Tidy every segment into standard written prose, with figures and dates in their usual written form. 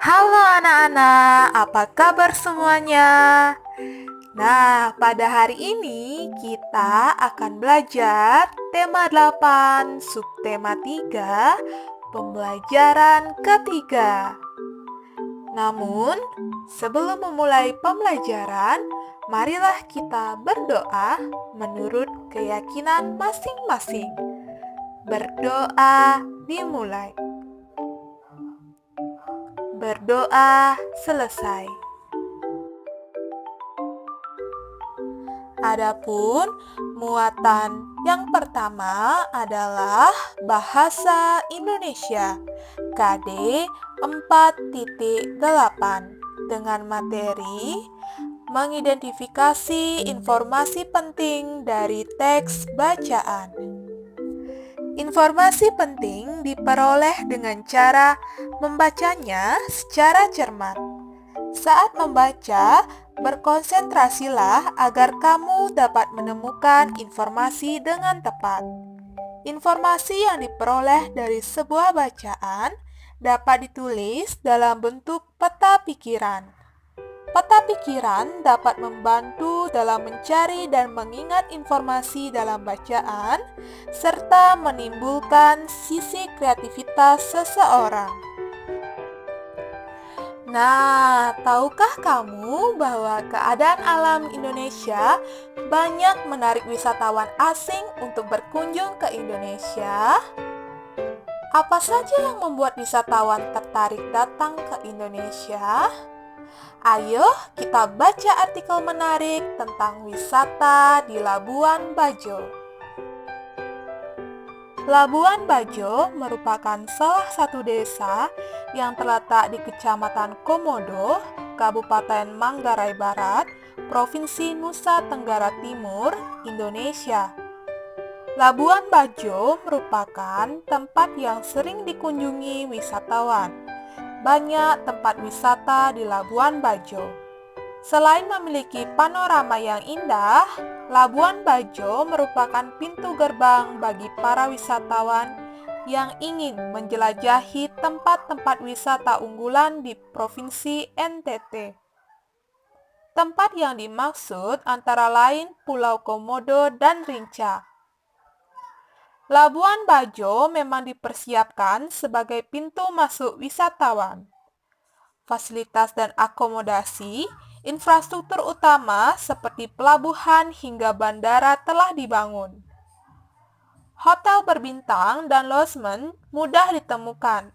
Halo anak-anak, apa kabar semuanya? Nah, pada hari ini kita akan belajar tema 8, subtema 3, pembelajaran ketiga. Namun, sebelum memulai pembelajaran, marilah kita berdoa menurut keyakinan masing-masing. Berdoa dimulai. Berdoa selesai. Adapun muatan yang pertama adalah Bahasa Indonesia KD 4.8 dengan materi mengidentifikasi informasi penting dari teks bacaan. Informasi penting diperoleh dengan cara membacanya secara cermat. Saat membaca, berkonsentrasilah agar kamu dapat menemukan informasi dengan tepat. Informasi yang diperoleh dari sebuah bacaan dapat ditulis dalam bentuk peta pikiran. Peta pikiran dapat membantu dalam mencari dan mengingat informasi dalam bacaan, serta menimbulkan sisi kreativitas seseorang. Nah, tahukah kamu bahwa keadaan alam Indonesia banyak menarik wisatawan asing untuk berkunjung ke Indonesia? Apa saja yang membuat wisatawan tertarik datang ke Indonesia? Ayo kita baca artikel menarik tentang wisata di Labuan Bajo. Labuan Bajo merupakan salah satu desa yang terletak di Kecamatan Komodo, Kabupaten Manggarai Barat, Provinsi Nusa Tenggara Timur, Indonesia. Labuan Bajo merupakan tempat yang sering dikunjungi wisatawan. Banyak tempat wisata di Labuan Bajo. Selain memiliki panorama yang indah, Labuan Bajo merupakan pintu gerbang bagi para wisatawan yang ingin menjelajahi tempat-tempat wisata unggulan di Provinsi NTT. Tempat yang dimaksud antara lain Pulau Komodo dan Rinca. Labuan Bajo memang dipersiapkan sebagai pintu masuk wisatawan. Fasilitas dan akomodasi, infrastruktur utama seperti pelabuhan hingga bandara telah dibangun. Hotel berbintang dan losmen mudah ditemukan.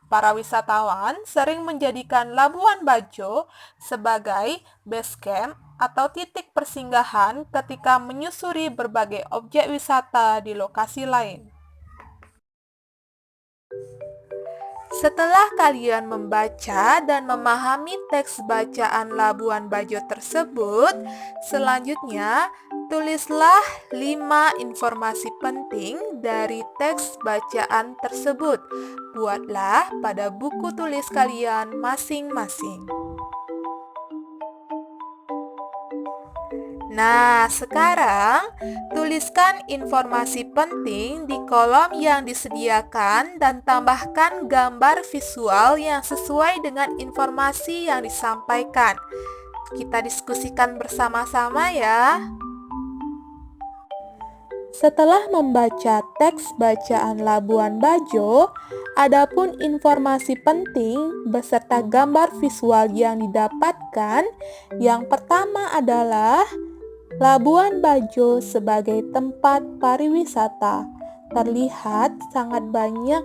Para wisatawan sering menjadikan Labuan Bajo sebagai base camp atau titik persinggahan ketika menyusuri berbagai objek wisata di lokasi lain. Setelah kalian membaca dan memahami teks bacaan Labuan Bajo tersebut, selanjutnya tulislah 5 informasi penting dari teks bacaan tersebut. Buatlah pada buku tulis kalian masing-masing. Nah, sekarang tuliskan informasi penting di kolom yang disediakan dan tambahkan gambar visual yang sesuai dengan informasi yang disampaikan. Kita diskusikan bersama-sama ya. Setelah membaca teks bacaan Labuan Bajo, adapun informasi penting beserta gambar visual yang didapatkan, yang pertama adalah Labuan Bajo sebagai tempat pariwisata terlihat sangat banyak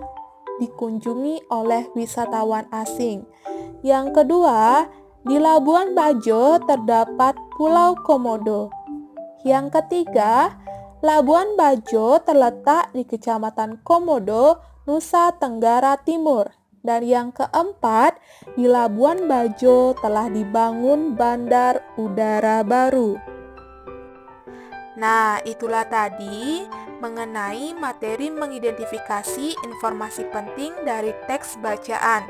dikunjungi oleh wisatawan asing. Yang kedua, di Labuan Bajo terdapat Pulau Komodo. Yang ketiga, Labuan Bajo terletak di Kecamatan Komodo, Nusa Tenggara Timur. Dan yang keempat, di Labuan Bajo telah dibangun bandar udara baru. Nah, itulah tadi mengenai materi mengidentifikasi informasi penting dari teks bacaan.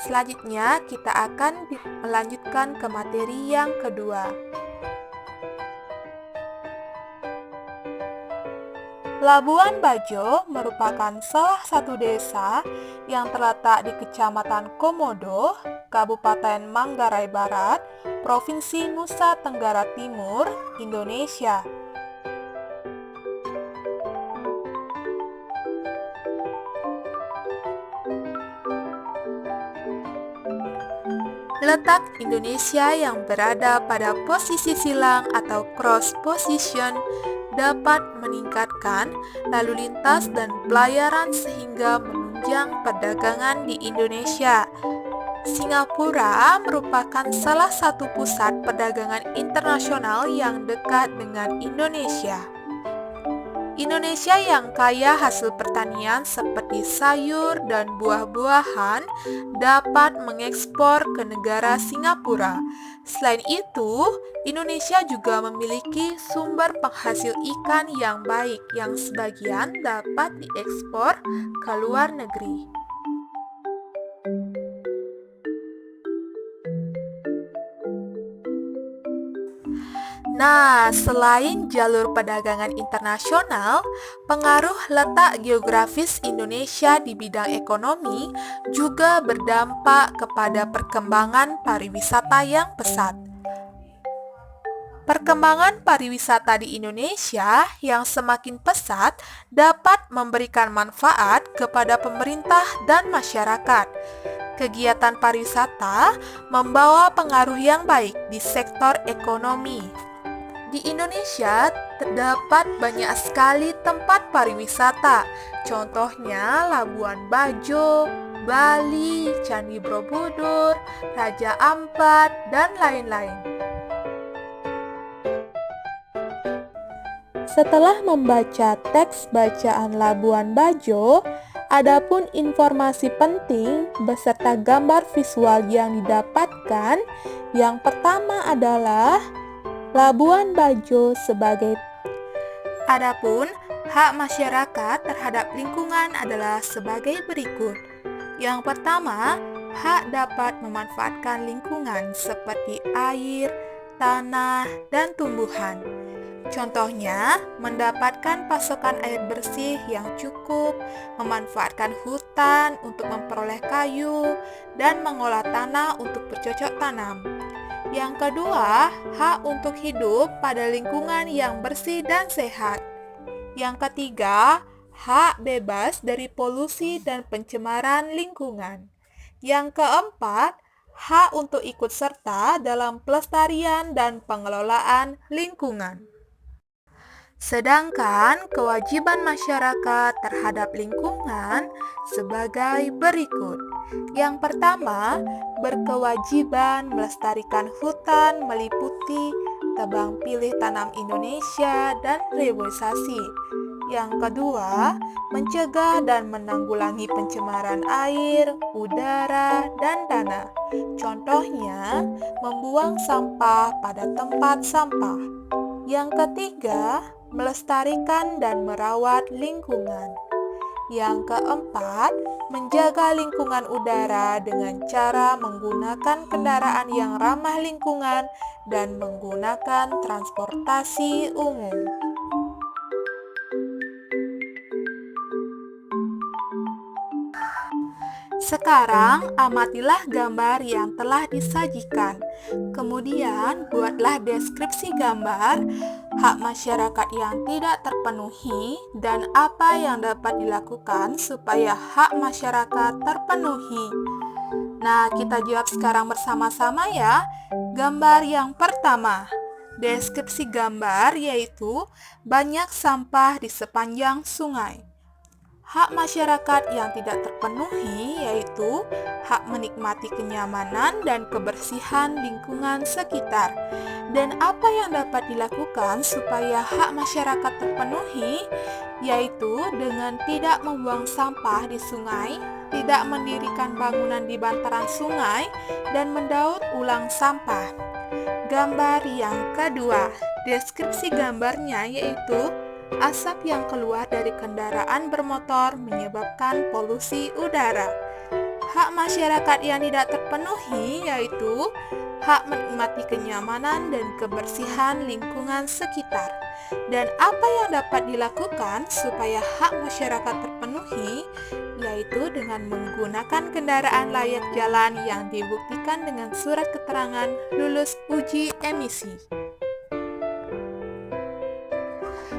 Selanjutnya, kita akan melanjutkan ke materi yang kedua. Labuan Bajo merupakan salah satu desa yang terletak di Kecamatan Komodo, Kabupaten Manggarai Barat, Provinsi Nusa Tenggara Timur, Indonesia. Letak Indonesia yang berada pada posisi silang atau cross position dapat meningkatkan lalu lintas dan pelayaran sehingga menunjang perdagangan di Indonesia. Singapura merupakan salah satu pusat perdagangan internasional yang dekat dengan Indonesia. Indonesia yang kaya hasil pertanian seperti sayur dan buah-buahan dapat mengekspor ke negara Singapura. Selain itu, Indonesia juga memiliki sumber penghasil ikan yang baik yang sebagian dapat diekspor ke luar negeri. Nah, selain jalur perdagangan internasional, pengaruh letak geografis Indonesia di bidang ekonomi juga berdampak kepada perkembangan pariwisata yang pesat. Perkembangan pariwisata di Indonesia yang semakin pesat dapat memberikan manfaat kepada pemerintah dan masyarakat. Kegiatan pariwisata membawa pengaruh yang baik di sektor ekonomi. Di Indonesia terdapat banyak sekali tempat pariwisata, contohnya Labuan Bajo, Bali, Candi Borobudur, Raja Ampat, dan lain-lain. Setelah membaca teks bacaan Labuan Bajo, adapun informasi penting beserta gambar visual yang didapatkan, yang pertama adalah Labuan Bajo sebagai. Adapun hak masyarakat terhadap lingkungan adalah sebagai berikut. Yang pertama, hak dapat memanfaatkan lingkungan seperti air, tanah, dan tumbuhan. Contohnya, mendapatkan pasokan air bersih yang cukup, memanfaatkan hutan untuk memperoleh kayu, dan mengolah tanah untuk bercocok tanam. Yang kedua, hak untuk hidup pada lingkungan yang bersih dan sehat. Yang ketiga, hak bebas dari polusi dan pencemaran lingkungan. Yang keempat, hak untuk ikut serta dalam pelestarian dan pengelolaan lingkungan. Sedangkan kewajiban masyarakat terhadap lingkungan sebagai berikut. Yang pertama, berkewajiban melestarikan hutan meliputi tebang pilih tanam Indonesia dan reboisasi. Yang kedua, mencegah dan menanggulangi pencemaran air, udara, dan tanah. Contohnya, membuang sampah pada tempat sampah. Yang ketiga, melestarikan dan merawat lingkungan. Yang keempat, menjaga lingkungan udara dengan cara menggunakan kendaraan yang ramah lingkungan dan menggunakan transportasi umum. Sekarang, amatilah gambar yang telah disajikan. Kemudian, buatlah deskripsi gambar, hak masyarakat yang tidak terpenuhi, dan apa yang dapat dilakukan supaya hak masyarakat terpenuhi. Nah, kita jawab sekarang bersama-sama ya. Gambar yang pertama, deskripsi gambar yaitu banyak sampah di sepanjang sungai. Hak masyarakat yang tidak terpenuhi yaitu hak menikmati kenyamanan dan kebersihan lingkungan sekitar. Dan apa yang dapat dilakukan supaya hak masyarakat terpenuhi yaitu dengan tidak membuang sampah di sungai, tidak mendirikan bangunan di bantaran sungai, dan mendaur ulang sampah. Gambar yang kedua, deskripsi gambarnya yaitu asap yang keluar dari kendaraan bermotor menyebabkan polusi udara. Hak masyarakat yang tidak terpenuhi yaitu hak menikmati kenyamanan dan kebersihan lingkungan sekitar. Dan apa yang dapat dilakukan supaya hak masyarakat terpenuhi, yaitu dengan menggunakan kendaraan layak jalan yang dibuktikan dengan surat keterangan lulus uji emisi.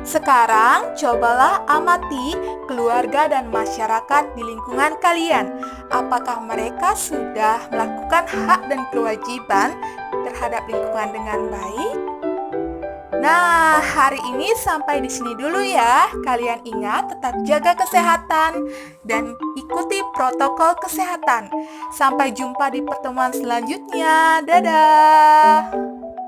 Sekarang, cobalah amati keluarga dan masyarakat di lingkungan kalian. Apakah mereka sudah melakukan hak dan kewajiban terhadap lingkungan dengan baik? Nah, hari ini sampai di sini dulu ya. Kalian ingat tetap jaga kesehatan dan ikuti protokol kesehatan. Sampai jumpa di pertemuan selanjutnya. Dadah!